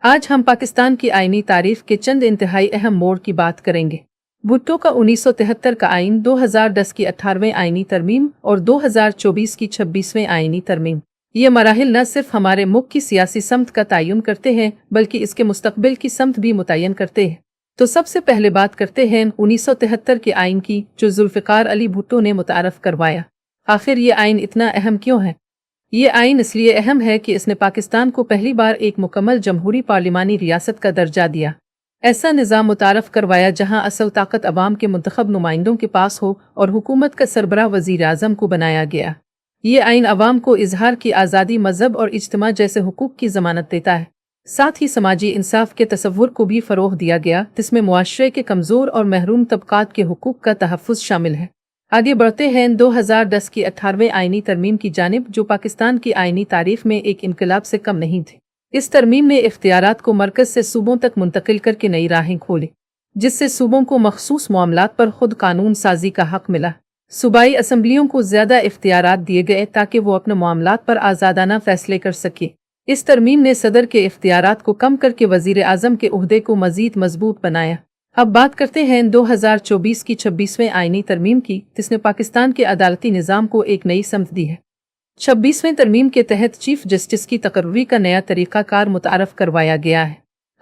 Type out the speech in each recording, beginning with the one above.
آج ہم پاکستان کی آئینی تاریخ کے چند انتہائی اہم موڑ کی بات کریں گے۔ بھٹو کا 1973 کا آئین، 2010 کی 18ویں آئینی ترمیم اور 2024 کی 26ویں آئینی ترمیم۔ یہ مراحل نہ صرف ہمارے ملک کی سیاسی سمت کا تعین کرتے ہیں بلکہ اس کے مستقبل کی سمت بھی متعین کرتے ہیں۔ تو سب سے پہلے بات کرتے ہیں 1973 کے آئین کی، جو ذوالفقار علی بھٹو نے متعارف کروایا۔ آخر یہ آئین اتنا اہم کیوں ہے؟ یہ آئین اس لیے اہم ہے کہ اس نے پاکستان کو پہلی بار ایک مکمل جمہوری پارلیمانی ریاست کا درجہ دیا۔ ایسا نظام متعارف کروایا جہاں اصل طاقت عوام کے منتخب نمائندوں کے پاس ہو اور حکومت کا سربراہ وزیر اعظم کو بنایا گیا۔ یہ آئین عوام کو اظہار کی آزادی، مذہب اور اجتماع جیسے حقوق کی ضمانت دیتا ہے۔ ساتھ ہی سماجی انصاف کے تصور کو بھی فروغ دیا گیا، جس میں معاشرے کے کمزور اور محروم طبقات کے حقوق کا تحفظ شامل ہے۔ آگے بڑھتے ہیں 2010 کی 18ویں آئینی ترمیم کی جانب، جو پاکستان کی آئینی تاریخ میں ایک انقلاب سے کم نہیں تھی۔ اس ترمیم نے اختیارات کو مرکز سے صوبوں تک منتقل کر کے نئی راہیں کھولیں، جس سے صوبوں کو مخصوص معاملات پر خود قانون سازی کا حق ملا۔ صوبائی اسمبلیوں کو زیادہ اختیارات دیے گئے تاکہ وہ اپنے معاملات پر آزادانہ فیصلے کر سکیں۔ اس ترمیم نے صدر کے اختیارات کو کم کر کے وزیر اعظم کے عہدے کو مزید مضبوط بنایا۔ اب بات کرتے ہیں 2024 کی 26ویں آئینی ترمیم کی، جس نے پاکستان کے عدالتی نظام کو ایک نئی سمت دی ہے۔ 26ویں ترمیم کے تحت چیف جسٹس کی تقرری کا نیا طریقہ کار متعارف کروایا گیا ہے۔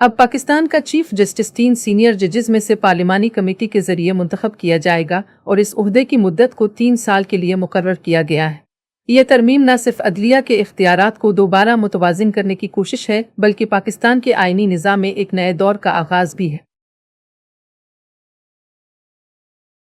اب پاکستان کا چیف جسٹس 3 سینئر ججز میں سے پارلیمانی کمیٹی کے ذریعے منتخب کیا جائے گا اور اس عہدے کی مدت کو 3 سال کے لیے مقرر کیا گیا ہے۔ یہ ترمیم نہ صرف عدلیہ کے اختیارات کو دوبارہ متوازن کرنے کی کوشش ہے، بلکہ پاکستان کے آئینی نظام میں ایک نئے دور کا آغاز بھی ہے۔